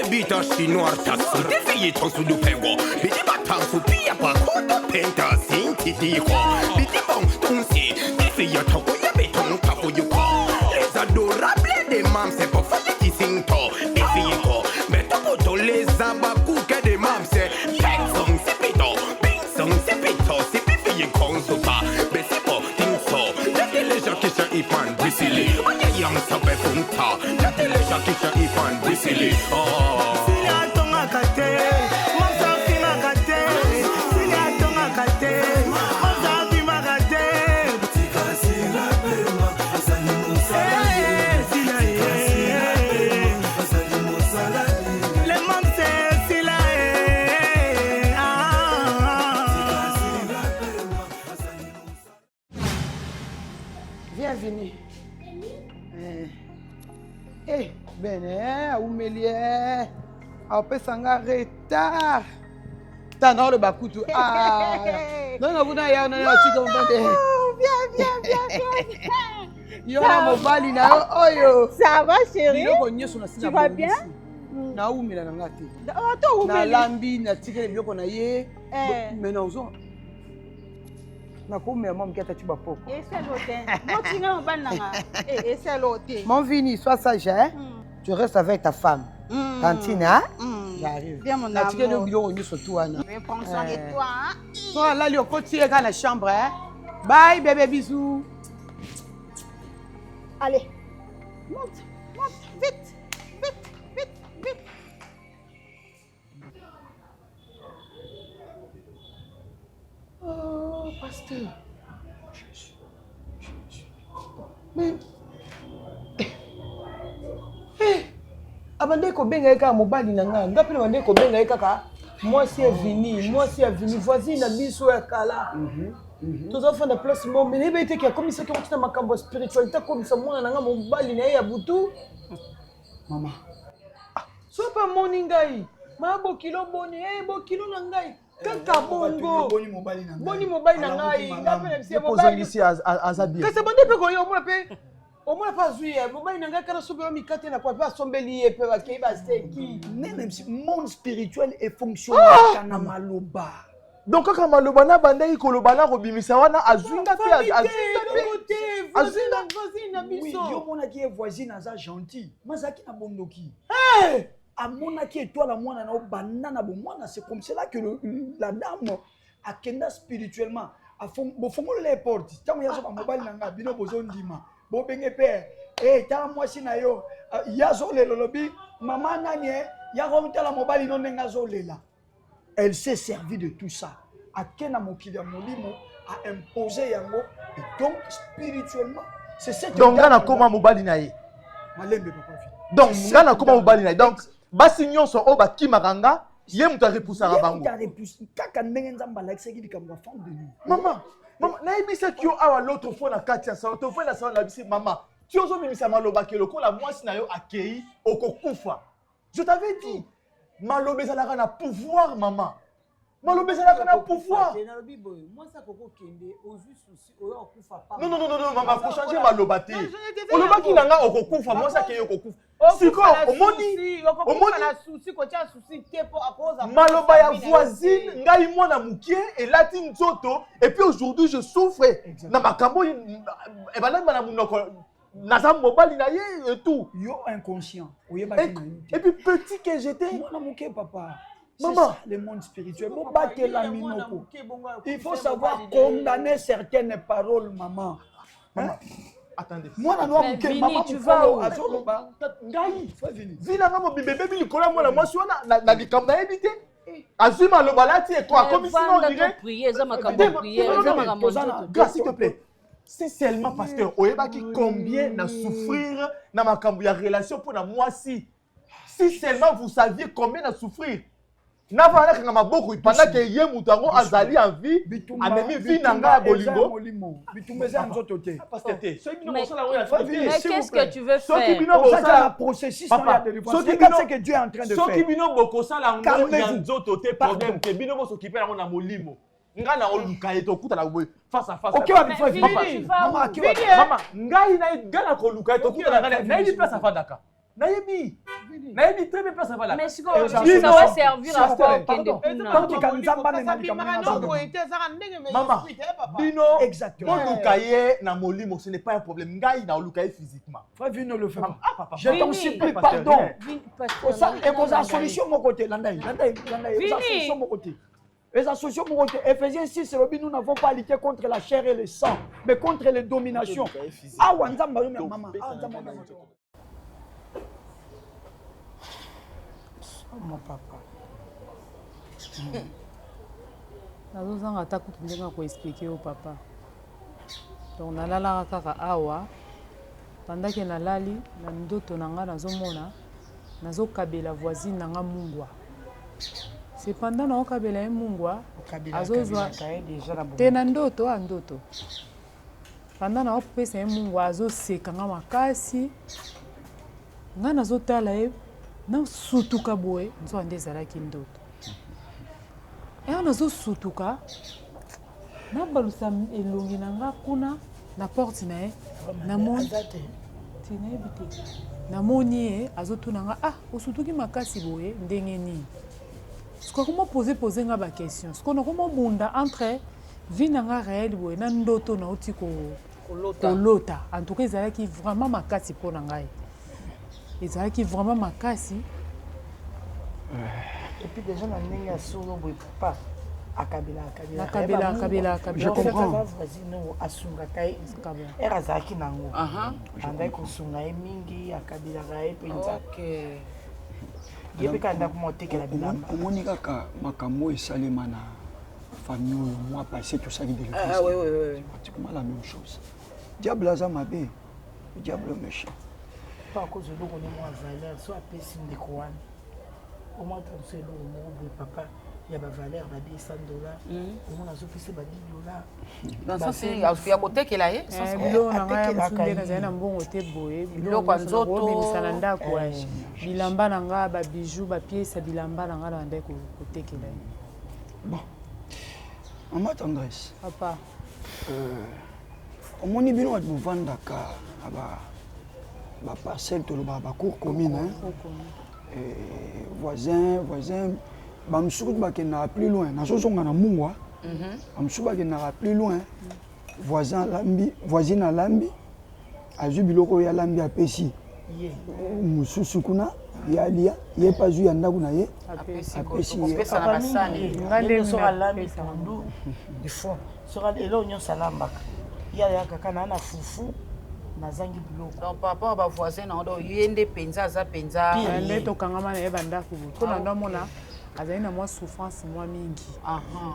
Bita chinois tasu defiye tosu du pego. Biti batansu pia pa koto penta sinti diho. Biti bon tunsi defiye toko ya beton kafu yuko. Les adorables des mams c'est pour faire qui sinto. Defiye ko beto poto les abaku que des mams c'est peng song c'est pito. Peng song c'est pito c'est defiye konsupa. Besi po tinso. Lete les gens qui sont ipan brisili. Oye yang sabe funta. Lete les gens qui sont ipan brisili. Bienvenue. Bene, Oumelie. Après ça, on a retard. T'as le bakutu. Non, non, vous n'avez pas de Viens. Ça va, chérie? Tu vas bien? Na umela na ngate. To na lambi na tikele bioko na ye. Mais non zo. Na ko me mam keta tu bapoko. Essaie l'hôtel. Moi tu n'as pas nanga. Essaie l'hôtel. Mon Vini, sois sage hein. Tu restes avec ta femme. Tantine hein? J'arrive. Viens mon amour. Na tikele biloko ni surtout ana. Mais prends soin de toi hein. Toi là li okoti dans la chambre hein. Bye bébé bisous. Allez. Monte, vite. Oh, pasteur. Mais... Abandé ko benga eka mobali na nga. Ngapi na bandé ko benga eka ka. Moi c'est vini, voisine na biso ya kala. Tous enfants de place mo mais nebe te ki comme ça qui on tient makambo spiritualité comme ça mwana na nga mobali na ya butu. Mama. Sois pas moningai. Ma bokilo boni, bokilo na ngai. Kaka bongo. Boni mobali na ngai. Ngapela bisi mobali. Ici azabi. Kasa bande pe ko yo mona pe. Au moins pas jouer. Mobali na ngai kana sobe mikate na kwa pa sombeli e pe ba kei ba steki. Même si monde spirituel est fonctionnel kana maloba. Donc quand maloba na banda ikoloba na robimisa wana azunga pe azunga voisine biso. Oui, yo mona ki voisine aza gentil. Mazaki na bondoki. Amona qui est toi la moine na banana bon moine c'est comme cela que la dame a kenda spirituellement a fond les portes tant ya so ba mobile nanga bino bozo ndima bo benge pe tant moi si na yo ya zo le lolobi maman nani ya ko mtala mobile no nenga zo lela elle s'est servie de tout ça a kena mokili ya molimo a imposer yango et donc spirituellement c'est cette donc ngana koma mobile na ye malembe papa donc ngana koma mobile na ye donc basi nyonso o bakimakanga ye mutu arepusaka bango kaka ndenge nzambe alakisaki likambo ya femme de nuit. Maman nayebisaki yo awa l'autre fois na kati ya salon tofai na salon na bisi mama ti ozomemisa maloba ke lokola mwasi na yo akei okokufa. Je t'avais dit maloba ezalaka na pouvoir mama. Maloba ezalaka na pouvoir. Non, maman, faut changer maloba te. Olobaki na nga okokufa, mwasi akei okokufa. Siko, omoni maloba ya voisine, ngai mwana mukie, elati nzoto, et puis aujourd'hui je souffre. Na makambo, ebana na munoko, naza mobali na ye et tout. Yo inconscient. Et puis petit que j'étais. Mwana mukie papa. Maman, le monde spirituel. Il faut savoir condamner certaines paroles, maman. Maman. Attendez. Moi, la noire, maman, tu vas où? Vina ngamo bibebe bilikola mwana mwasi wana na likambo na ebité. Azuma lo balati et toi comme si on dirait prier za makambo prier za makambo. Grâce s'il te plaît. C'est seulement pasteur oyebaki combien na souffrir na makambo ya relation pour na mwasi. Si seulement vous saviez combien na souffrir. Nava na maboko pendant que ye mutango azali en vie amemi vie nanga bolingo bitumeza nzoto te pasteur te mais qu'est-ce que tu veux faire ça processus c'est que Dieu est en train de faire soki bino boko sala ngo nzoto te problème que bino bo s'occuper na na molimo nga na oluka eto kuta na boy face à face OK wa bifa mama ngai na gana ko luka eto kuta na na place afandaka nayebi très bien place avala Mais ça va servir à quoi Pardon. Maman, bino, exactement. Luka ye na molimo, ce n'est pas un problème. Ngai na Luka ye physiquement. Frère, Vini ne le fait pas. Papa. Je t'en supplie, pardon. Et qu'on a solution mon côté, Landaï, solution mon côté. Les associations mon côté, Ephésiens 6, nous n'avons pas lutté contre la chair et le sang, mais contre les dominations. Ah, Wanzamba, maman. Mon papa. nazozanga ata kutu ndenge ya koexplike yo papa donc nalalaka kaka awa pandake nalali na ndoto na nga nazomona nazokabela voisine na nga mungwa cependant naokabela ye mungwa azozwa te na ndoto a ndoto pendant naopesa ye mungwa azoseka nga makasi nga nazotala ye nasutuka boye nzoka nde ezalaki ndoto eya nazosutuka nabalusa elongi na nga kuna na porte na ye namoni ye azotuna nga osutuki makasi boye ndenge nini sikoyo komopose nga baquestion sikoyo nakomobunda entre vi na nga réel boye na ndoto nauti kolota en tout cas ezalaki vraiment makasi mpo na ngai ezalaki vraiment makasi. Et puis déjà na ndenge ya solo boye papa akabela je comprends asungaka ye ere azalaki nango andaki kosunga ye mingi akabelaka ye mpenza ye mpe kanda komotekela bilamba omoni kaka makambo esalema na famille oyo mois passé tosaki délivrance pratiquement la même chose diable aza mabe diable méchant mpo akozi eloko nde mwa valeur so apesi ndeko wana omwa tanso eloko moko boye papa ya bavaleur ba $100 omona azopesa ba $10 ya kotekela ye biloko na ngai ya mosu nde nazali na mbongo te boye biloko ya nzoto obimisa na ndako bilamba na ngai babiju bapiesa bilamba na ngai na bandai kotekela ye. Bon, mama tendresse papa omoni bino bato bovandaka na baparcelle tolobaka bacour commune voisin bamosuku bakendaka plus loin nazozonga na mungwa bamosuku bakendaka plus loin voisine alambi azwi biloko oyo alambi apesi mosusu kuna ye alia ye mpe azwi ya ndako na ye apesi elo nyonso alambaka ye ayakaka na na fufu nazangi biloko donc par rapport à bavoisin na odo ye nde mpenza aza mpenza nde tokangama na ye bandako mpo na ndo amona azali na mwa souffrance mwa mingi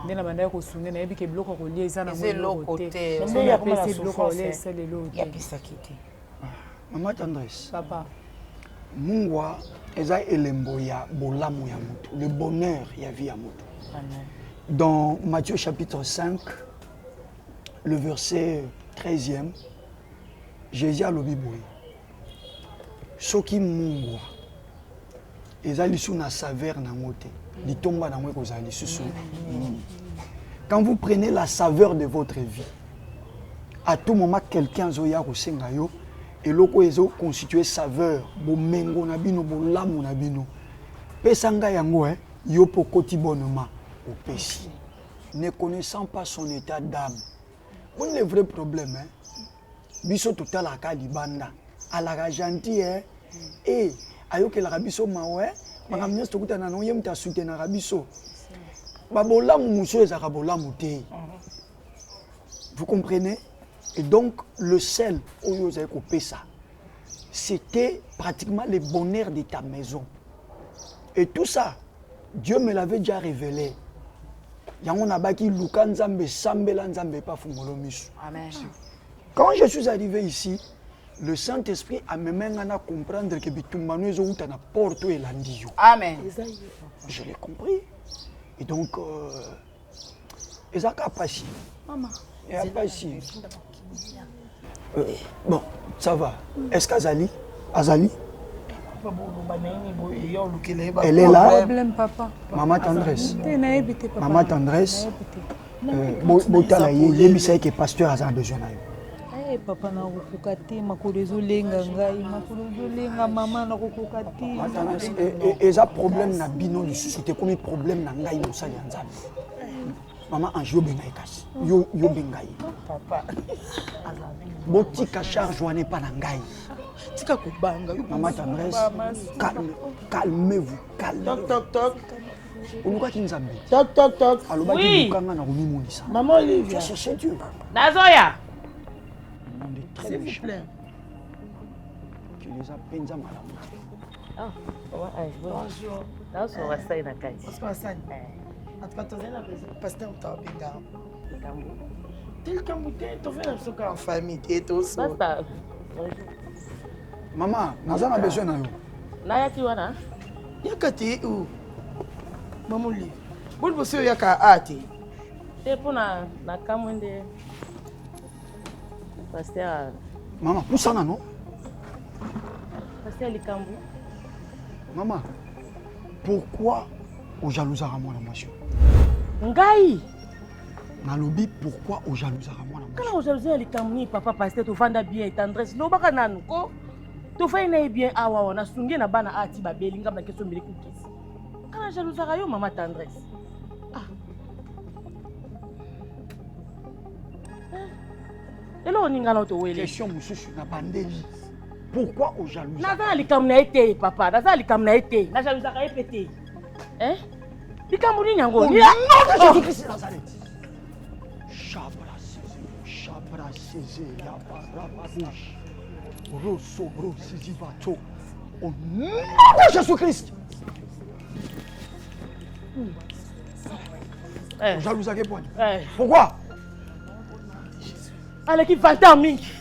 nde na bandaki kosunge nayebi ke biloko kolia eza na eloko te soki apesi biloko kolia esala eloko te yapesaki te. mama tendresse papa mungwa eza elembo ya bolamu ya moto le bonheur ya vie ya moto. Dans Matthieu chapitre 5 le verset 13e Jésus alobi boye soki mungwa eza lisu na saveur nango te litomba nango ekozala lisusu. Quand vous prenez la saveur de votre vie, à tout moment quelqu'un azoya kosenga yo eloko ezo constituer saveur bomengo na bino bolamu na bino pesa ngai yango yo pokoti bonnement opesi ne connaissant pas son état d'âme. Bon le vrai problème biso totalaka libanda alaka gentil et ayokelaka biso mawe makambo nyonso tokutana nango ye moto asoutenaka biso babolamu mosusu ezalaka bolamu te. Vous comprenez? Et donc le sel oyo ozali kopesa c'était pratiquement le bonheur de ta maison. Et tout ça Dieu me l'avait déjà révélé. Yango nabaki luka nzambe sambela nzambe pa fungolo misu. Amen. Quand je suis arrivé ici, le Saint-Esprit a me mis à comprendre que bitumbano ezo uta na porte elandi yo. Amen. Je l'ai compris. Et donc ezaka pasi. Maman, et pasi. Bon, ça va. Est-ce qu'Azali elle est là. Problème, papa. Maman tendresse. Papa. Maman tendresse. Botala yebisa que pasteur a besoin na yo. Eh papa na kokoka te makolo ezolenga ngai makolo ezolenga mama na kokoka te. Eza problème na bino lisusu te komi problème na ngai mosali ya Nzambe. Mama Ange yo bengai kasi. Yo bengai. Papa. Botika charge wana pa na ngai. Tika kubanga. Maman Tendresse, calmez-vous, calmez-vous. Toc toc toc. Oluka Nzambe. Toc toc toc. Aloba ki bukanga na komi monisa. Maman Olivia. Cherchez Dieu. Nazoya. S'il vous plaît. Tu les as penza malamu. Ah, bonjour. Nazo wasai na kai. Osman. Atkatozena pasteur Tabenga. Tel kamute to fait la en famille et tout ça. Basta. Maman, naza na besoin na yo. Na yaki wana? Yakati où? Maman Olivia. Bon bossio yaka ati. Te pona na kamwende. Pasteur. Maman, poussana non? Pasteur Likambu. Maman, pourquoi au jalousara moi la monsieur? Ngai. Nalobi pourquoi au jalousara moi la monsieur? Kana ojalusia Likambu papa pasteur to vanda bien et tendresse. No baka nanu ko. To fai na bien awa wana sunge na bana ati babeli ngamba keso mbili kukisi. Kana jalousara yo mama tendresse. Ah. Elo ningana to wele. Question mususu na bandeli. Pourquoi au jaloux? Naza Likambu na été papa, naza Likambu na été. Na jalousaka epete. Hein? Likambu ni nyango. Au nom de Jésus-Christ de Nazareth. Chabra César, la barabouche. Rosso, Sizivato. Au nom de Jésus-Christ. Au jaloux à quel point? Pourquoi? Allez qui va t'en mingi.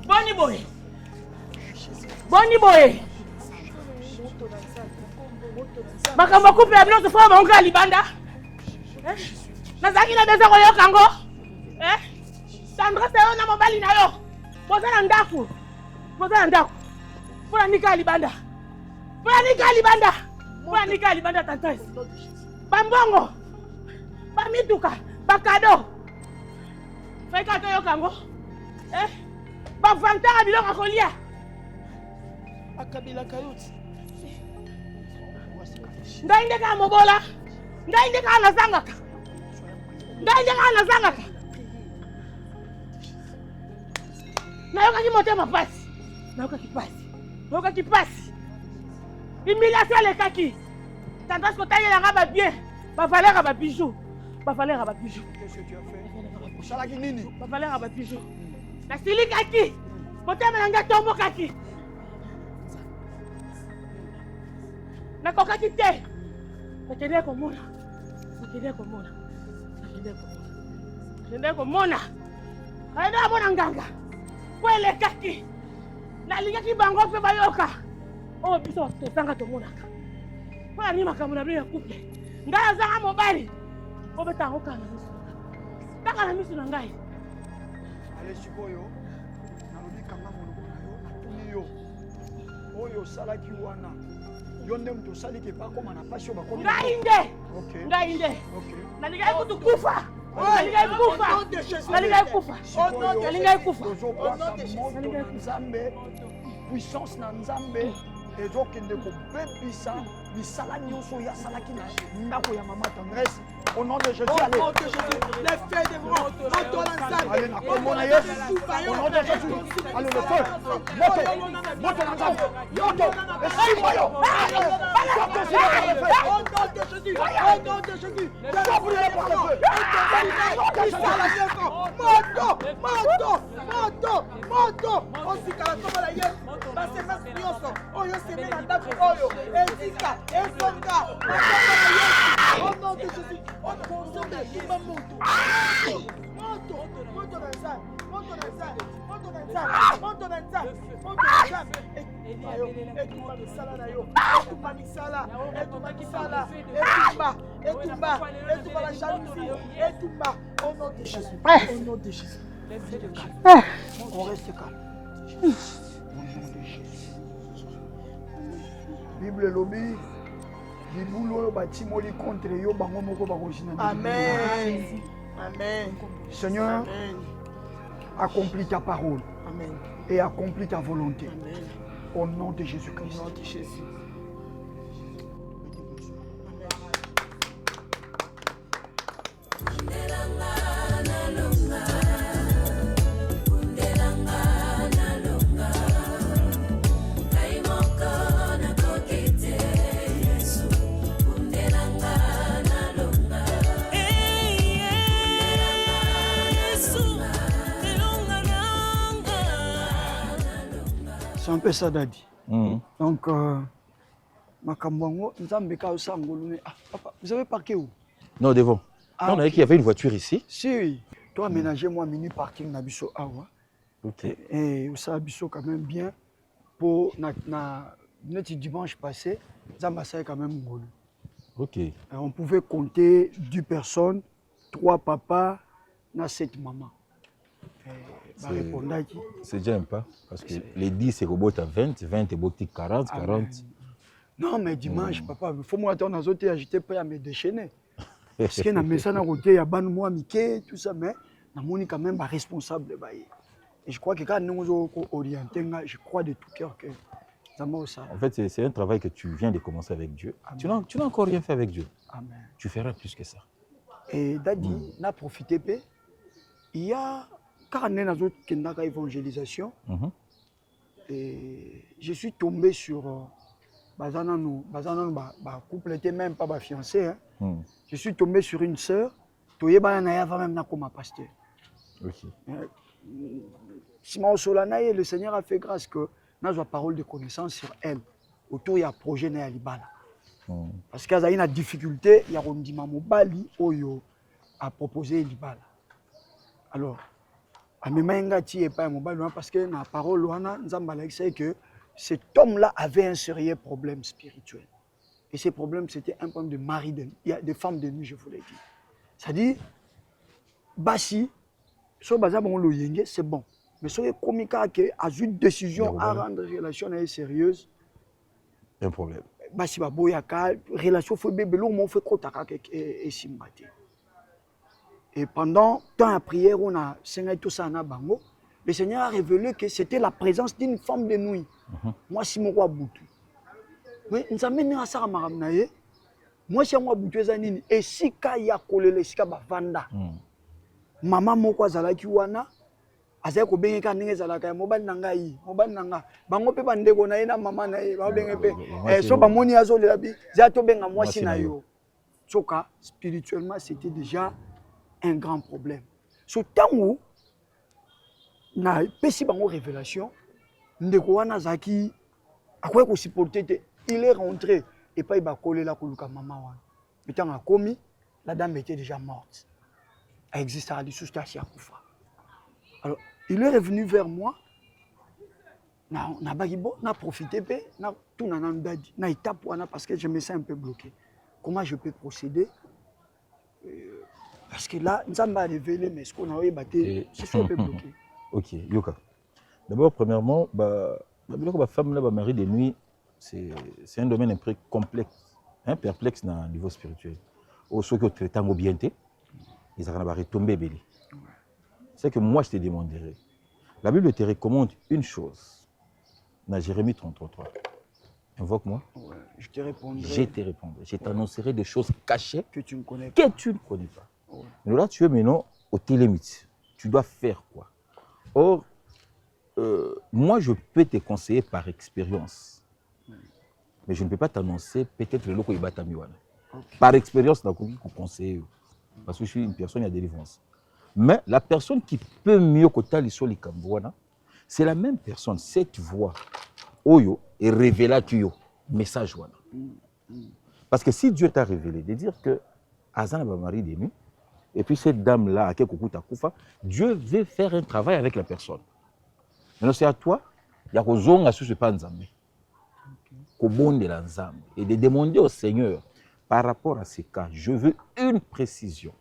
Boni boy. Boni boy. Makambo coupe ya bino tofo monga libanda. Nazaki na besoin koyo kango. Tendresse yo na mobali na yo. Boza na ndaku. Boza na ndaku. Pona nika libanda. Pona nika libanda. Pona nika libanda tendresse. Bambongo. Bamituka, bakado. Feka to yo kango. Ba vantara biloko kolia. Akabila kayuti. Ngai ndeka mobola. Ngai ndeka nazangaka. Ngai ndeka nazangaka. Nayoka ki motema pasi. Nayoka ki pasi. Nayoka ki pasi. Humiliation le kaki. Tendresse ko tailler nga ba bien. Ba valeur ba bijoux. Ba valeur ba bijoux. Qu'est-ce que tu as fait? Salaki nini? Ba valeur ba bijoux. Na sili kaki. Motema nga tombo kaki. Nakokaki te. Nakende komona. Nakende komona. Nakende komona. Nakende komona. Aida mona nganga. Kwele kaki. Nalingaki bango pe bayoka. Oh biso tozanga tomonaka. Pona ni makambo na bino ya couple. Ngala zanga mobali. Obeta ngokana miso. Taka na miso na ngai. Allez sikoyo. Nalobi kanga moloko na yo atuni yo. Oyo salaki wana. Yo nde mtu sali ke pa koma na pasio ba koma. Ngai nde. Okay. Ngai nde. Okay. Nalingai kutukufa. Nalingai kufa. Nalingai kufa. Nalingai kufa. Nalingai Nzambe. Puissance na Nzambe. Ezokende kobebisa misala nyonso ya salaki na ndako ya mama Tendresse. Au nom de Jésus, allez. Au nom de Jésus, les faits devront entrer allez, na kombo na Yesu. Au nom de Jésus, allez le feu. Moto, moto na Nzambe. Moto, esimoyo. Au nom de Jésus, au nom de Jésus. Moto. Osikala kombo na Yesu. Basemasi nyonso oyo seme na ndako oyo. Ezika, ezonga. Au nom de Jésus. On reste calme. Au nom de Jésus. Bible lobby. Bibulo batimoli contre yo bango moko bakojina. Amen. Amen. Seigneur, accomplis ta parole Amen. et accomplis ta volonté. Amen. Au nom de Jésus-Christ. Au nom de Jésus. C'est un peu ça, Daddy. Mhm. Donc, Makambongo, nous avons béka au Sangolou. Ah, papa, vous avez parqué où? Non, devant. Ah, Non, on a ok. dit qu'il y avait une voiture ici. Si, toi, aménagez-moi un mini parking Nabiso Awa. Ok. Et ça Nabiso quand même bien. Pour notre dimanche passé, Zambassa quand même Ngolo. Ok. On pouvait compter 10 personnes, 3 papas, 7 mamans. C'est déjà un pas. Parce que les 10, c'est robot à 20, 20 est beau 40, 40. Non, mais dimanche, papa, il faut moi attendre aux autres, j'étais prêt à me déchaîner. Parce que dans le message, il y a ban moi, Mickey, tout ça, mais on est quand même responsable. Et je crois que quand nous sommes orientés, je crois de tout cœur que ça m'a ça. En fait, c'est un travail que tu viens de commencer avec Dieu. Tu n'as encore rien fait avec Dieu. Amen. Tu feras plus que ça. Et Daddy, on a profité. Il y a, quand on est dans une évangélisation, et je suis tombé sur couple n'était même pas fiancé. Hein. Je suis tombé sur une sœur, même comme pasteur. Ok. Le Seigneur a fait grâce que nous avons parole de connaissance sur elle. Autour, il y a un projet de Libala. Parce qu'il y a une difficulté, il y a un mobali à proposer Libala. Alors, parce que dans la parole, c'est que cet homme-là avait un sérieux problème spirituel. Et ce problème, c'était un problème de mari, de femme de nuit, je vous l'ai dit. C'est-à-dire, Bassi, c'est bon. Mais si vous avez une décision à rendre la relation sérieuse, un problème. Bassi, la relation fait bébé, l'homme fait quoi et simbati. Et pendant tant à prière, on a tout ça na bango. Le Seigneur a révélé que c'était la présence d'une femme de nuit. Moi, si mon roi boutou. Oui, nous avons mis à ça à maramnaye. Moi, si moi boutou zanini. Et si kaya kolele si kaba vanda. Maman moko zalaki wana. Azay ko benga ndenge zalaka mobali nangai, mobali nanga. Bango pe bandeko na ye na mama na ye, ba benga pe. So ba moni azolela bi, za to benga mwasi na yo. Soka spirituellement, c'était déjà un grand problème. Ce temps où na pesi bango révélation, ndeko wana zaki akoye ko supporter, il est rentré et pas il va coller la koluka maman wana. Le temps a commis, la dame était déjà morte. Elle existait à l'issue Koufa. Alors, il est revenu vers moi. Na profité na tout na ndadi na étape wana parce que je me sens un peu bloqué. Comment je peux procéder? Parce que là, nous avons révélé, mais ce qu'on a battu, je suis un peu bloqué. Ok, Yoka. D'abord, premièrement, la femme, le mari de nuit, c'est un domaine un peu complexe, perplexe dans le niveau spirituel. Au ceux qui ont traité en bien, ils ont retombé. C'est que moi, je te demanderai. La Bible te recommande une chose. Dans Jérémie 33. Invoque-moi. Ouais, je te répondrai. Je te répondrai. Je t'annoncerai des choses cachées que tu ne connais pas. Ouais. Mais là, tu es maintenant au télémite. Tu dois faire quoi? Or, moi, je peux te conseiller par expérience. Mais je ne peux pas t'annoncer peut-être le loco et batamiwana. Par expérience, je ne peux pas conseiller. Parce que je suis une personne à délivrance. Mais la personne qui peut mieux que ta lisoli kambouana, c'est la même personne, cette voix, Oyo, et révéla tuyo, message wana. Parce que si Dieu t'a révélé de dire que Azana va marier des nuits, et puis cette dame-là, Dieu veut faire un travail avec la personne. Mais c'est à toi, il y a que ce pas nzambe. Et de demander au Seigneur, par rapport à ces cas, je veux une précision.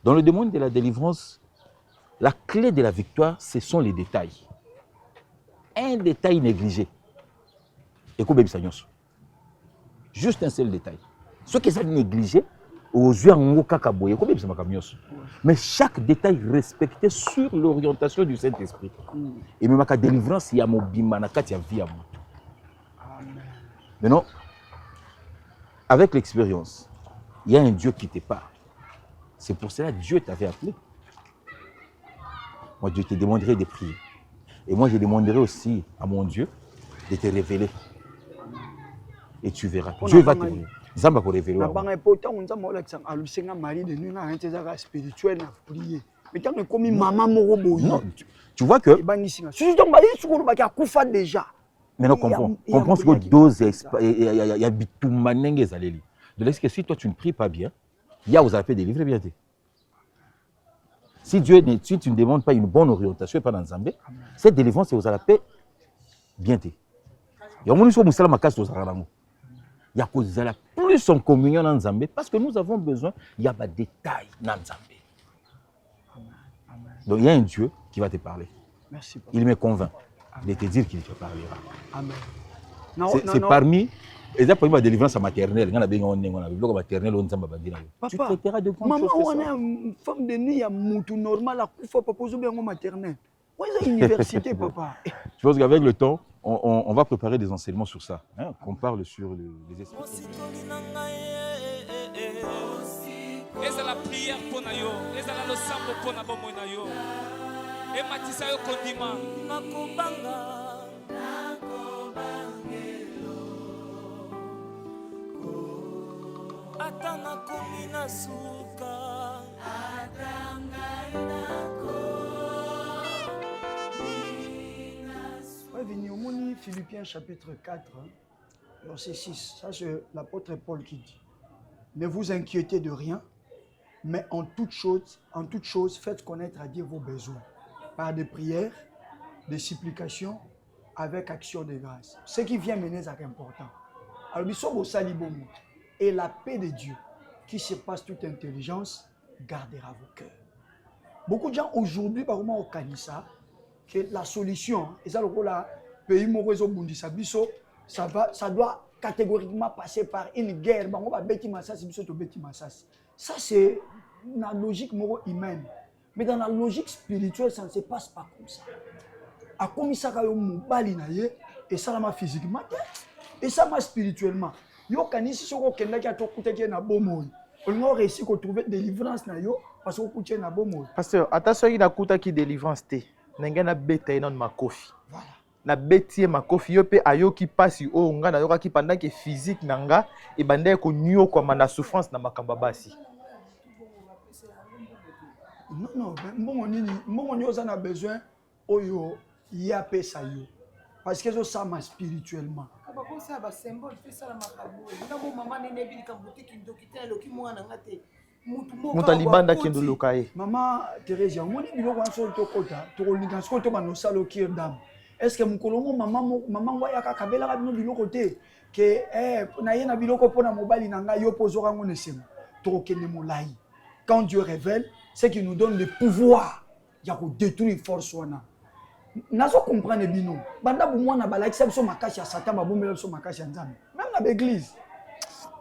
Dans le domaine de la délivrance, la clé de la victoire, ce sont les détails. Un détail négligé. Écoute, juste un seul détail. Ce qui est négligé, aux yeux en kakaboye, comme ça mais chaque détail respecté sur l'orientation du Saint-Esprit. Et même la délivrance, il y a mon bimanaka, il y a vie à moi. Maintenant, avec l'expérience, il y a un Dieu qui te parle. C'est pour cela que Dieu t'avait appelé. Moi, Dieu te demanderait de prier. Et moi, je demanderai aussi à mon Dieu de te révéler. Et tu verras. Dieu va te révéler. Zamba pour révéler. Non, tu vois que. Maintenant, comprends ce que dose il y a bitumanenge zaleli. De l'ex que si toi tu ne pries pas bien, il y a aux appels délivrés bien. Si Dieu si tu ne demandes pas une bonne orientation pas dans Zambé, cette délivrance c'est aux appels bien. Il y a un moment où musala makas aux aralango. Il y a cause plus en communion dans Zambé parce que nous avons besoin, il y a des détails dans Zambé. Donc il y a un Dieu qui va te parler. Merci. Il me convainc de te dire qu'il te parlera. Amen. C'est parmi les premiers ma délivrance maternelle. On a bien on maternelle on Zamba bandina. Tu traiteras de grandes choses. Maman, on est une femme de nez à moutou normal à Koufa papa zo bien maternelle. Où est la université papa? Je pense qu'avec le temps on va préparer des enseignements sur ça, hein, qu'on parle sur les esprits. Eza la prière pour nayo, eza la losambo pour na bomo nayo. E matisa yo kondima nakobanga ata nakomi na suka ata ngai Venu au Moni, Philippiens chapitre 4, verset 6. Ça, c'est l'apôtre Paul qui dit. Ne vous inquiétez de rien, mais en toute chose, faites connaître à Dieu vos besoins. Par des prières, des supplications, avec action de grâce. Ce qui vient mener, c'est important. Alors, et la paix de Dieu, qui surpasse toute intelligence, gardera vos cœurs. Beaucoup de gens aujourd'hui, par exemple, au Kanissa, que la solution, et ça, le pays ça doit catégoriquement passer par une guerre. Ça, c'est la logique humaine. Mais dans la logique spirituelle, ça ne se passe pas comme ça. A comme ça, et ça m'a physiquement, et ça m'a spirituellement. Yo kanisi soko kenda ki atokutaki na bomoy. On réussi à trouver délivrance na yo parce que kutie na bomoy. Pasteur, attention il a kutaki délivrance te. Nenga na beta ina makofi. Voilà. Na betie makofi yo pe ayoki pasi o nga na yoka ki pendant que physique nanga e banda ko nyo kwa na souffrance na makamba basi. Non, mbongo nyo za na besoin oyo ya pesa yo. Parce que ça m'a spirituellement. Mutalibanda kendo lokaye. Maman Thérèse, on dit biloko anso to kota, to linga sko to manosalo kirdam. Est-ce que mukolongo maman wa yaka kabela ka bino biloko te ke na yena biloko pona mobali nanga yo pozora ngone sema. To kende molai. Quand Dieu révèle, c'est qu'il nous donne le pouvoir ya ko détruire force wana. Nazo comprendre bino. Banda bu mwana balakisa biso makasi ya Satan babombela biso makasi ya Nzambe. Même dans l'église.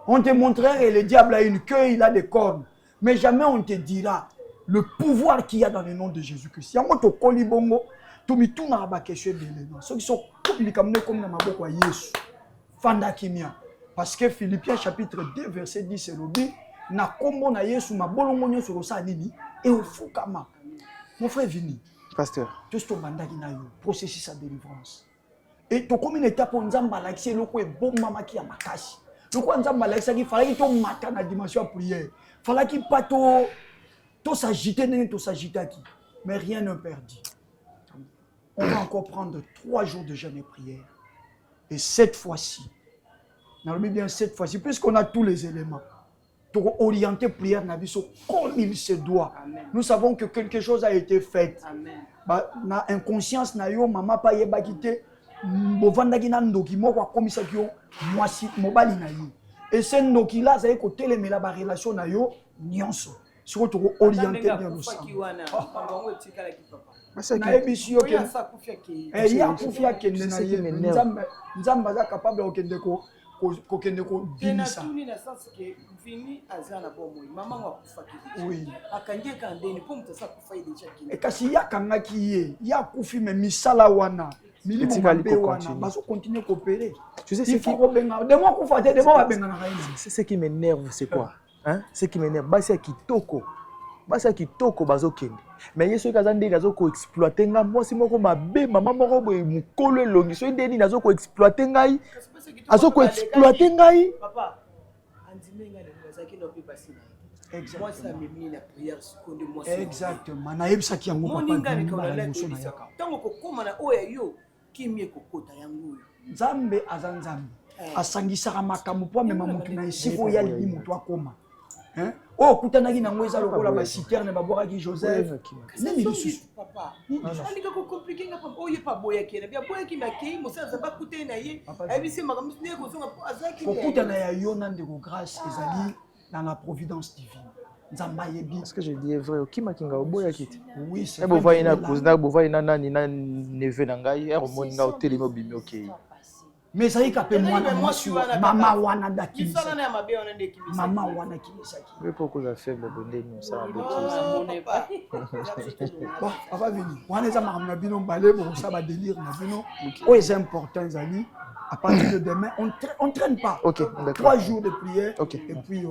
On te montrerait que le diable a une queue, il a des cornes. Mais jamais on te dira le pouvoir qu'il y a dans le nom de Jésus-Christ. Si on te kolibongo, tu me tournes à bakeshe belé. Ceux qui sont comme dans ma boko Yesu. Fanda kimia. Parce que Philippiens chapitre 2 verset 10 c'est le dit na kombo na Yesu ma bolongo nyo sur ça nini et au fukama. Mon frère Vini. Pasteur. Tout ce bandaki na yo processus sa délivrance. Et to comme une étape on nzamba lakisi loko e bon mama ki ya makasi. Loko nzamba lakisi ki fallait to matin na dimension de prière. Fallait qu'il pas to s'agiter n'est to s'agiter qui. Mais rien ne perdu. On va encore prendre 3 jours de jeûne et prière. Et cette fois-ci, puisqu'on a tous les éléments, pour orienter prière comme il se doit. Amen. Nous savons que quelque chose a été fait. Bah, na inconscience na yo maman pa yeba kité bovandaki na ndoki moko akomisa kyo mwasi mobali na yo. Et ce ndoki là ça ko telemela ba relation na yo nyonso. Siko to orienter bien le sang. Na ebisio ke ya kufia kende na ye nzamba za capable okende ko kokende kobimisa. Tuni na sens que Vini azana bomo mama wa kufaki. Oui. Akange kandeni pour mtasa kufa déjà kini. Et kasi yakangaki ye ya kufi me misala wana milimo mabe wana baso continuer coopérer. Tu sais il faut benga de moi kufa de moi benga na raini. C'est ce qui m'énerve, c'est quoi? Hein? Ce qui m'énerve, basi ya kitoko bazo kende. Mais yeso kazande nazo ko exploiter nga moi si moko mabe mama moko boy mukolo elongi so ndeni nazo ko exploiter ngai. Azo ko exploiter ngai. Papa, andimenga le bazaki no pe basina. Moi ça me mis la prière seconde moi. Exactement. Na yebisaki yango papa. Moninga ni ka la muso na yaka. Tango ko koma na oya yo kimie kokota yango. Nzambe azanzambe. Asangisaka makambo po mema mutu na esiko ya li mutu akoma. Hein? Oh, kutanaki nango eza lokola ba citerne babwakaki Joseph. Nani lisusu papa. Alika ko compliquer nga papa. Oye pa boya kena. Bia boya ki makei mosanza ba kute na ye. Ayebisi makambo ne ko zonga azaki. Kokutana ya yo na ndeko grâce ezali dans la providence divine. Nzamba yebi. Est-ce que je dis vrai? Qui m'a kinga boya kiti? Oui, c'est vrai. Bo vai na cousin, bo vai na nani na neve na ngai, er moninga hotel mo bimi okay. Mais ça y kapé mama wana daki. Isala na mabe wana ndeki. Mama wana kimisaki. Mais pourquoi ça faible bondeni ça bêtise. Bon, papa vini. Wana za makamna bino balé bo ça ba délire na bino. Oh, c'est important zali. À partir de demain, on traîne pas. OK, d'accord. 3 jours de prière. OK. Et puis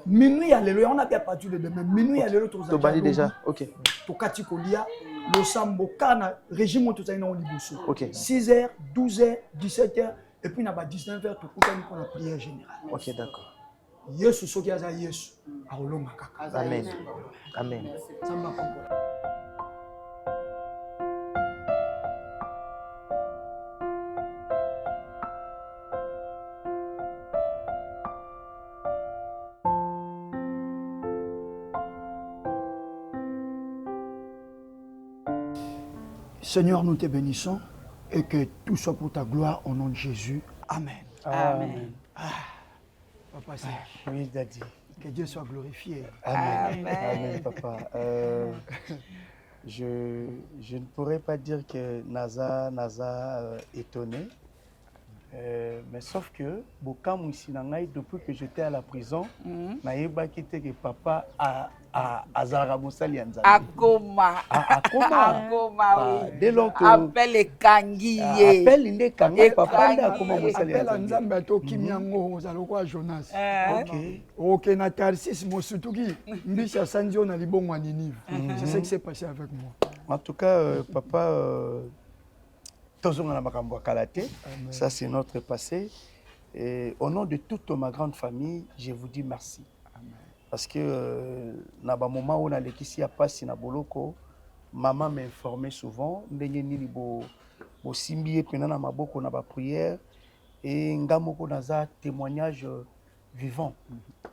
minuit à l'élo, on a bien à partir de demain. Minuit à l'élo to bandi déjà. OK. To kati kolia, le sambo kana régime to zaina on liboso. OK. 6h, 12h, 17h et puis na ba 19h to kutani pour la prière générale. OK, d'accord. Yesu soki aza Yesu, aolonga kaka. Amen. Amen. Samba kombo. Seigneur, nous te bénissons et que tout soit pour ta gloire au nom de Jésus. Amen. Amen. Ah, papa, c'est... Oui, Daddy. Que Dieu soit glorifié. Amen. Amen, papa. Je ne pourrais pas dire que Naza étonné. Mais sauf que, depuis que j'étais à la prison, naïba quitté que papa a Azara Moussali Anzali. Akoma. Akoma, oui. Dès lors que... Appelle Kangi. Appelle les Kangi, papa, Akoma Moussali Anzali. Appelle Nzambe ato Kimyango, Ozaloko Jonas. Ok. Ok, na Tarsis Mosutuki, Mbisha Sandio na Libongo à Ninive. C'est ce qui s'est passé avec moi. En tout cas, papa... Ça, c'est notre passé. Et au nom de toute ma grande famille, je vous dis merci. Amen. Parce que dans le moment où on a l'équipe à passer na boloko, maman m'informait souvent. Ndengeni bo simbié pendant na maboko na ba prière et ngamoko naza témoignage vivant.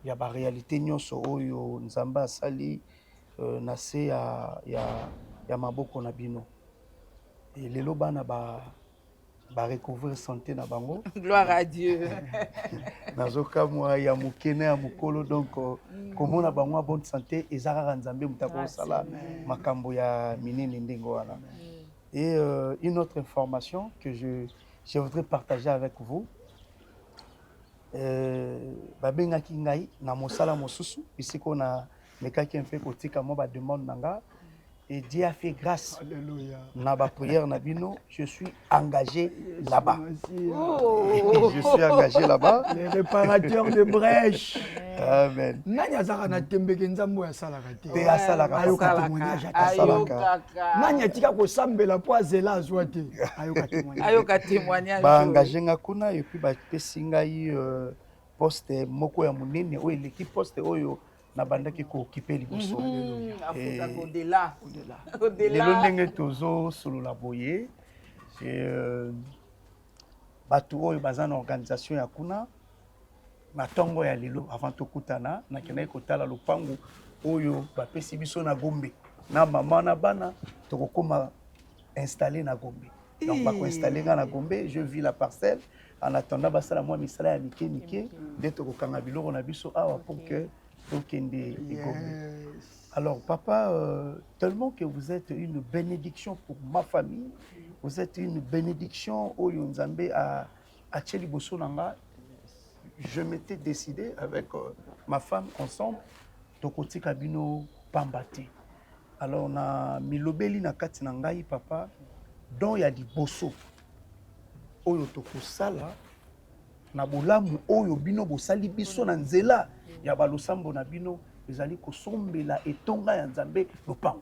Il y a ba réalité nyonso oyo nzamba sali na se ya maboko na bino. Et les lobana ba recouvrir santé na bango. Gloire à Dieu. Nazoka moi ya mukene ya mukolo donc comment na bango bonne santé ezara nzambe mutako sala makambo ya minene ndengo wana. Et une autre information que je voudrais partager avec vous. Babengaki ngai na mosala mosusu ici qu'on a mekaki un fait kotika mo ba demande nanga. Et Dieu a fait grâce. Alléluia. Naba prière Nabino, je suis engagé là-bas. Oh. Je suis engagé là-bas. Les réparateurs de brèches. Amen. Nani azaka na tembeke nzambo ya salaka te. Te asalaka. Ayoka témoignage asalaka. Nani atika ko sambela po azela azwa te. Ayoka témoignage. Ayoka témoignage. Ba engagé nga kuna et puis ba pesinga poste moko ya munene o l'équipe poste oyo na bandaki ko occuper liboso. Au-delà. Lelo ndenge tozo solo la boye et batu oyo baza na organisation ya kuna na tongo ya lelo avant tokutana na kena kotala lopango oyo bapesi biso na Gombe na mama na bana tokokoma installer na Gombe. Donc bako installer na Gombe, je vis la parcelle en attendant basala moi misala ya mike de tokokanga biloko na biso awa pour que alors papa, tellement que vous êtes une bénédiction pour ma famille, vous êtes une bénédiction au Nzambe a Acheli Bossonanga, je m'étais décidé avec ma femme ensemble, Tokoti Kabino Pambati. Alors, on a Milobeli na kati na ngai papa, dont il y a du bosso. Oyo Tokosala, na bolamu oyo bino bosali biso na nzela, ya balosambo na bino, ezali kosombela etonga ya Nzambe lopango.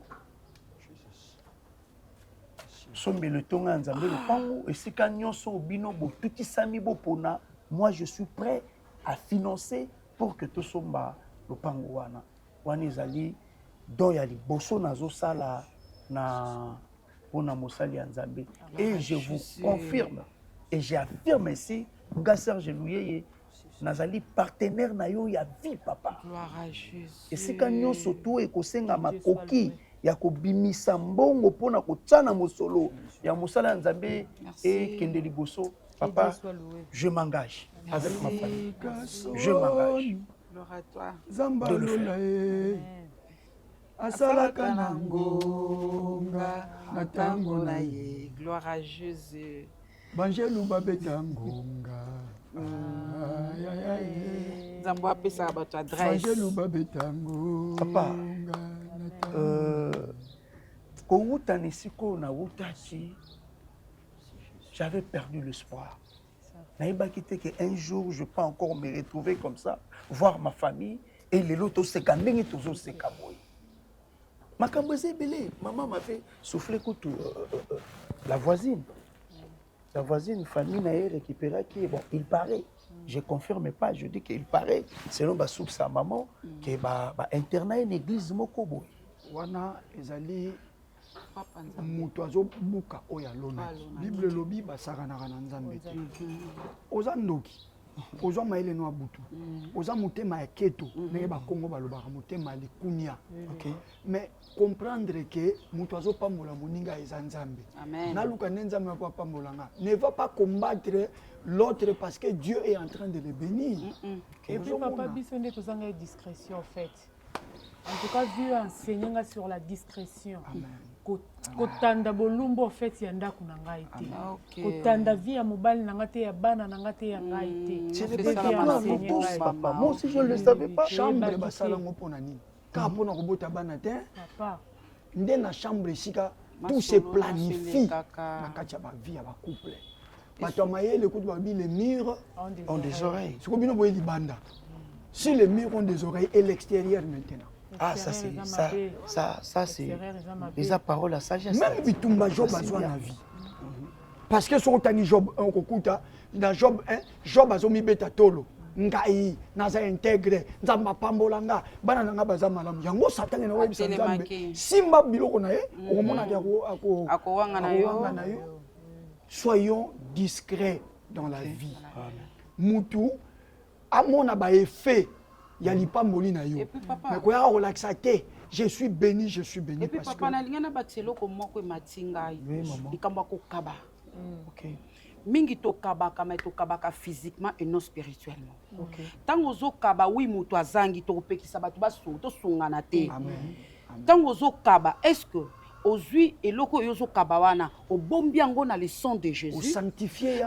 Sombela etonga ya Nzambe lopango, esika nyonso bino botukisami bopona, moi je suis prêt à financer pour que tosomba lopango wana. Wana ezali do ya liboso nazosala na pona mosali ya Nzambe. Et je vous confirme et j'affirme ici, Gasser Gelouyeye, nazali partenaire na yo ya vie papa. Gloire à Jésus. Esika nyonso to ekosenga makoki ya kobimisa mbongo pona kotana mosolo ya mosala ya Nzambe et kende liboso papa, je m'engage avec ma famille. Je m'engage. Gloire à toi. Zamba lola asalaka na ngonga na tango na ye. Gloire à Jésus. Banjelu babeta ngonga. Zambo apesa bato adresse. Banjelu babeta ngonga. Papa, kouta nesiko na wutaki, j'avais perdu l'espoir. Naïba quitté qu'un jour je peux encore me retrouver comme ça, voir ma famille et les lotos se kamengi toujours se kaboy. Ma kambose belé, maman m'a fait souffler contre la voisine. La voisine, famille n'a récupéré qui bon, il paraît. Je confirme pas, je dis qu'il paraît, selon ma source sa maman, que ba internat une église mokobo. Wana ezali mutu azobuka oyo alonaki. Bible lobi basakanaka na Nzambe te. Oza ndoki, ozwa mayele no abutu, oza motema ya keto, ndenge bakongo balobaka motema ya likunia. Mais comprendre que mutu azopambola moninga eza Nzambe. Naluka nde Nzambe apambolanga. Ne va pas combattre l'autre parce que Dieu est en train de le bénir. Et puis papa biso nde tozanga discrétion en fait. En tout cas, vu enseigner sur la discrétion. Kotanda bolumbo en fait ya ndako na ngai te. Kotanda vie ya mobali na ngai te ya bana na ngai te ya ngai te. Je ne sais pas papa. Moi aussi je ne le savais pas. Chambre basala ngopona nini? Ka pona kobota bana te. Papa. Nde na chambre sika tout se planifie na kati ya ba vie ya ba couple. Bato mayele kutu ba bi les murs ont des oreilles. C'est comme boye libanda. Si les murs ont des oreilles et l'extérieur maintenant. Ah, ça c'est les paroles à sagesse. Même bitumba Job a besoin de la vie. Parce que son tani Job un kokuta dans Job 1, Job a zomi beta tolo. Ngai naza integre nzamba pambolanga bana nanga baza malamu yango satani na webisa nzambe simba biloko na ye okomona ako wanga na yo. Soyons discrets dans la vie. Mutu amona ba effet ya lipamboli na yo. Mais quoi relaxa te, je suis béni et puis papa na lingana batselo ko moko matinga ikamba ko kaba. OK. Mingi to kaba kama to kabaka physiquement et non spirituellement. OK. Tango zo kaba wi mutu azangi to pekisa batu baso to sungana te. Amen. Tango zo kaba est-ce que Ozui et loko yozo kabawana au bombi yango na le sang de Jésus.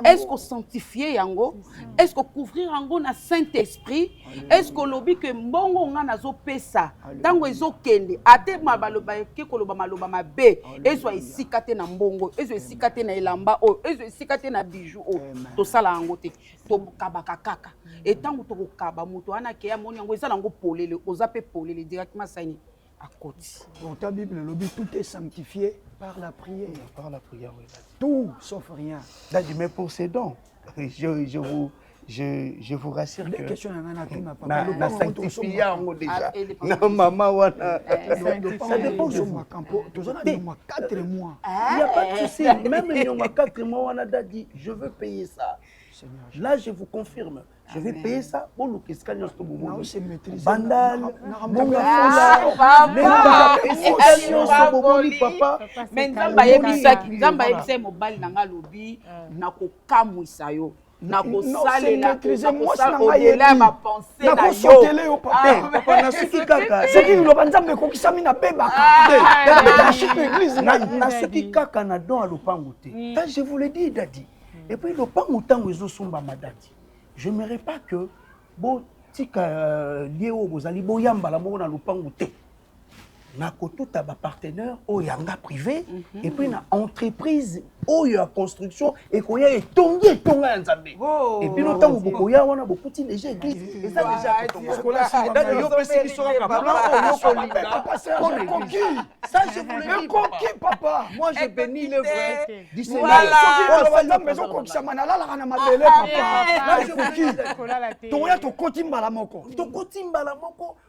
Est-ce qu'on sanctifie yango? Est-ce qu'on couvrir yango na Saint-Esprit? Est-ce qu'on lobi que mbongo nga nazo pesa tango ezo kende ate mabaloba ke koloba maloba mabe ezo isikate na mbongo ezo isikate na elamba o ezo isikate na bijou o to sala yango te to kabaka kaka et tango to kaba muto ana ke ya moni yango ezala yango polele ozape polele directement saini à côté. Dans ta Bible, le but tout est sanctifié par la prière. Par la prière, oui. Tout sauf rien. Mais pour ces dons, je vous rassure que na sanctifié en déjà. Non, maman, wana. Ça dépend de moi. Tu as dit 4 mois. Il n'y a pas de souci. Même il y a 4 mois, on a dit, je veux payer ça. Là, je vous confirme, je vais payer ça pour le Kiskanyo Stobobo. Bandal, papa. Mais Nzamba yebisa mobali nanga lobi na ko kamwisa yo. Na ko salela au-delà ma pensée na yo. Papa na suki kaka. C'est qui loba Nzambe ko kisami na beba. Na suki kaka na don à lopango te. Je vous le dis, Daddy. Et puis, le pas autant que je suis madati. Je n'aimerais pas que, bon, si lié au Bozali, bon, yamba la mona le pas outé. Na koto ta ba partenaire au yanga privé et puis na entreprise au ya construction et qu'on y a tonga nzambe et puis le temps où beaucoup ya wana beaucoup ti déjà église et ça déjà parce que là si yo pesi biso ka plan ça je voulais dire coquille papa moi je bénis le vrai voilà la maison comme ça manala la na mabele papa là je coquille to ya to kotimba la moko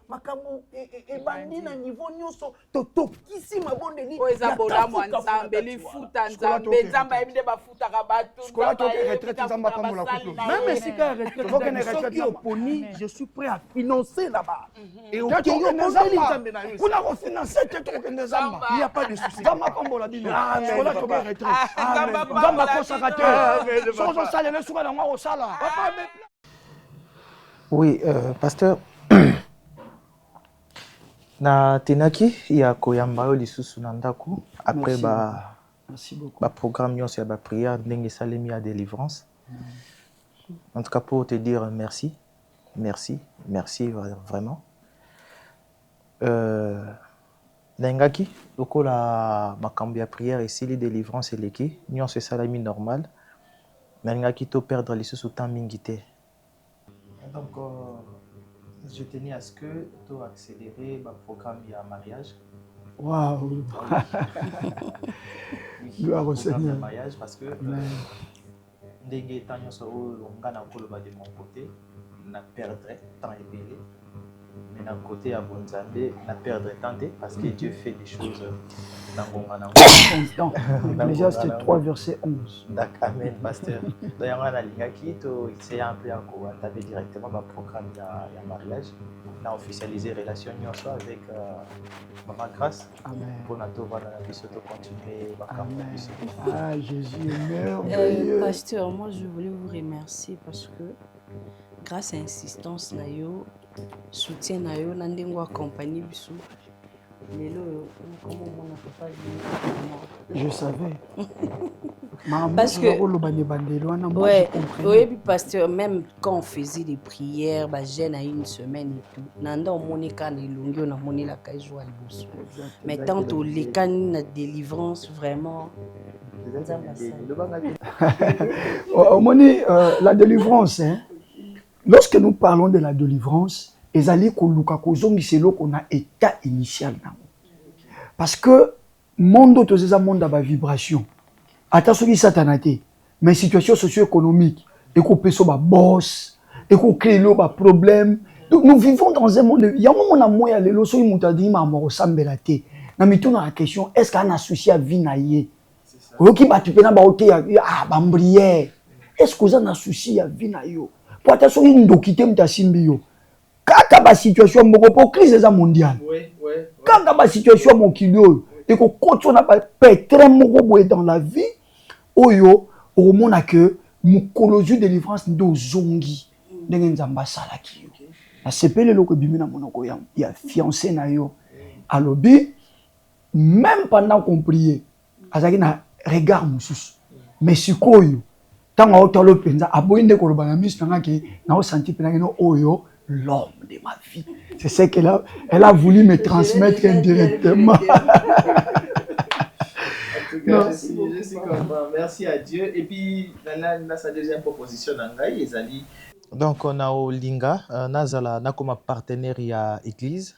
makambo e bandi na niveau nyonso totokisi mabondeli oza bolamu nzambe lifuta nzambe nzambe ebide bafuta ka bato skola to retraite nzamba pambola couple même si ka retraite faut que ne retraite oponi je suis prêt à financer là-bas et au que yo bondeli nzambe na yo kuna ko financer te to que nzamba il y a pas de souci nzamba pambola dino skola to retraite nzamba ko sakateur sozo sala ne suka na ngwa sala papa. Oui, pasteur. Na tenaki ya koyamba yo lisusu na ndako après ba programme nyonso ya ba prière ndenge salemi ya délivrance. En tout cas pour te dire merci vraiment. Nengaki lokola makambo ya prière ici les délivrance eleki nyonso salemi normal. Nengaki to perdre lisusu temps mingi te. Donc je tenais à ce que tu accélérer le programme de mariage. Waouh! Gloire au Seigneur. Mariage parce que ndenge tanyo so ngana koloba de mon côté na perdre temps et belé. Mais d'un côté à Bonzambe na perdre temps parce que Dieu fait des choses dans Ecclésiaste 3 verset 11. D'accord, amen pasteur. D'ailleurs on a l'ingaki to c'est un peu encore taper directement le programme de mariage. On a officialisé relation nyonso avec Maman Grâce. Amen. Pour notre voir dans la vie surtout continuer. Amen. Ah Jésus est merveilleux. Pasteur, moi je voulais vous remercier parce que grâce à l'insistance na yo soutien na yo na ndengo accompagner biso. Je savais. Parce que oui, pasteur, même quand on faisait des prières, bah jeûne à une semaine et tout, nanda on monika les longues, on a moné la caille à l'boussou. Mais tant que les cannes de délivrance vraiment. La délivrance, hein. Lorsque nous parlons de la délivrance, ezali koluka kozongi selo qu'on a état initial nango. Parce que monde tozeza monde ba vibration. Ata soki satanate, mais situation socio-économique, eko peso ba boss, eko créer ba problème. Donc nous vivons dans un monde, il y a un moment na moya lelo so imutadi ma mo sambela te. Na mituna la question, est-ce qu'on a souci à vie na ye? Oki batu pena ba ote ya ba mbrière. Est-ce qu'on a souci à vie na yo? Pour ata soki ndokite mtasimbi yo. Quand la situation est crise mondiale, quand la situation est mondiale, et qu'on continue à très mauvais dans la vie, oyo au monde que mukologie de délivrance de zongi, n'engamba salaki yo. La CPL le bimina monoko ya fiancé na yo. Alobi même pendant qu'on priait, azaki na regard mususu. Mais sikoyo, tant on tolo penza aboinde ko lobana mis nanga ke na o senti penanga no oyo l'homme de ma vie. C'est ce qu'elle a voulu me transmettre indirectement. Je suis content. Merci à Dieu. Et puis, dans sa deuxième proposition, donc, on a au Linga, Nazala, comme partenaire à l'église.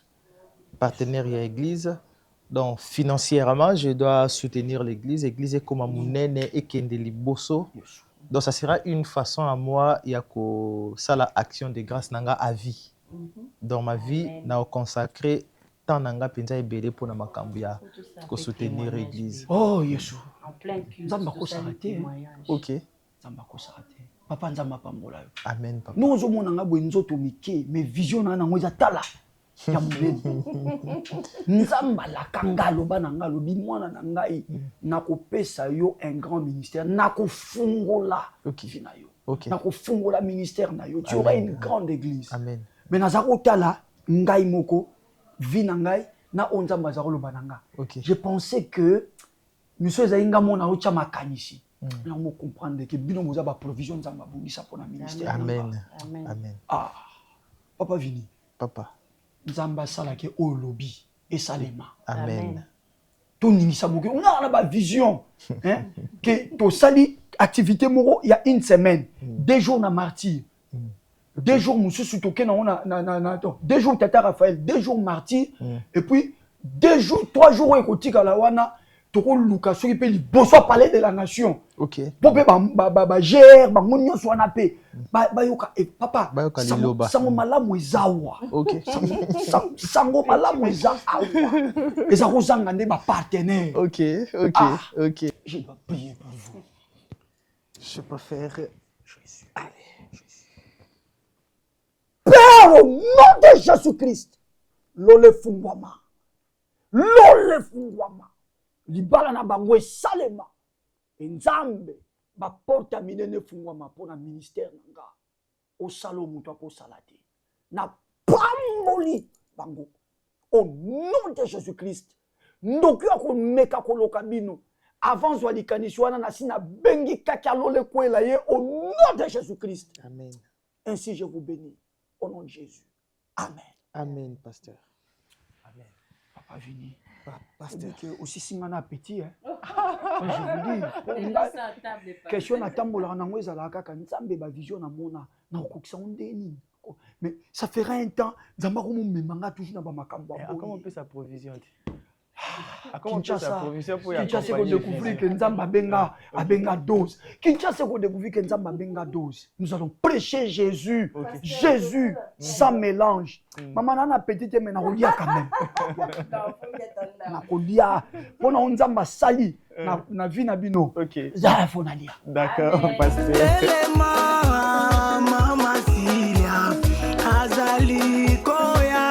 Donc, financièrement, je dois soutenir l'église. L'église est comme mon aîné et Kendeli Bosso. Donc, ça sera une façon à moi, il y a ça la action de grâce nanga à vie. Dans ma vie, na consacré tant nanga penza ebele pour na makambia ko soutenir l'église. Oh Yesu. En plein culte. Nzamba ko sarate. OK. Nzamba ko sarate. Papa nzamba pambola. Amen papa. Nous ozo mona nga bo nzoto mike, mais vision na ngo za tala. Ya muleni. Nzamba la kangalo bana ngalo bi mwana na ngai na ko pesa yo un grand ministère na ko fungola. OK. Finayo. OK. Na ko fungola ministère na yo. Tu auras une grande église. Amen. Mais nazako tala ngai moko vi na ngai na onzamba za koloba na nga. OK. Je pensais que monsieur Zainga mona ocha makanisi. Là, on comprendre que bino moza ba provision nzamba bongisa pour le ministère. Amen. Amen. Ah, papa Vini. Papa. Nzamba sala ke o lobby et salema. Amen. Tout nimisa boke. On a la vision hein que to sali activité moro il y a une semaine, 2 jours na martyr. 2 jours mususu toke na on 2 jours tata Raphaël, 2 jours martyr et puis 2 jours 3 jours ekotika la wana. Toko luka soki pe liboso parler de la nation. OK. Popé ba GR ba monyo so na pe. Ba yoka e papa. Ba yoka liloba. Sango malamu ezawa. OK. Sango malamu ezawa. Eza ko zanga nde ba partenaire. OK, OK, OK. Je dois prier pour vous. Je peux faire Jésus. Allez, Jésus. Père au nom de Jésus-Christ. Lole fungwama. Lole fungwama. Libala na bango esalema nzambe baporta minene fungwama mpona ministère na nga osala moto akosala te na pamboli bango au nom de Jésus-Christ ndoki akomeka koloka bino avant zwa likanisi wana nasi na bengi kaki alole kwela ye au nom de Jésus-Christ. Amen. Ainsi je vous bénis au nom de Jésus. Amen. Amen, pasteur. Amen. Papa Vini. Pasteur. Aussi si on a appétit, hein. Je vous dis, question à tambola na ngweza la kaka nzambe ba vision na mona na kokisa ondeni. Mais ça fera un temps nzamba ko memanga toujours na ba makambo. Comment on peut sa provision? Kinshasa ko découvrir que nzamba abenga dose. Kinshasa ko découvrir que nzamba abenga dose. Nous allons prêcher Jésus. Jésus sans mélange. Maman nana petite mais na kolia quand même. Na kolia pona nzamba sali na vie na bino. OK. Ya fonalia. D'accord, pasteur. Mama Silia azali koya.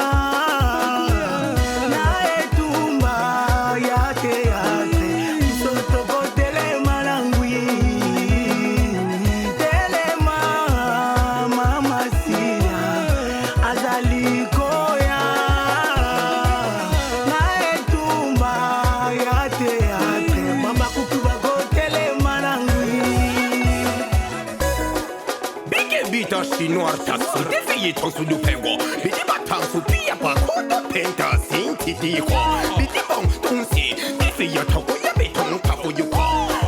Chinois taxi défayé ton sous le pengo bidi batang sous pia pa kodo penta sinti di ko bidi bon ton si défayé ton ko ya beton pa fo yuko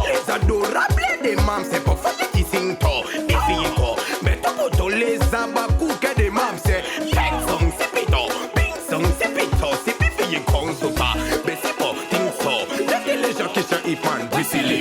les adorables des mams c'est pour faire qui sing to défayé ko mais to poto les abaku que des mams c'est peng song c'est pito peng song c'est pito c'est défayé kon so pa mais c'est pas ting so les gens qui sont hypan brusili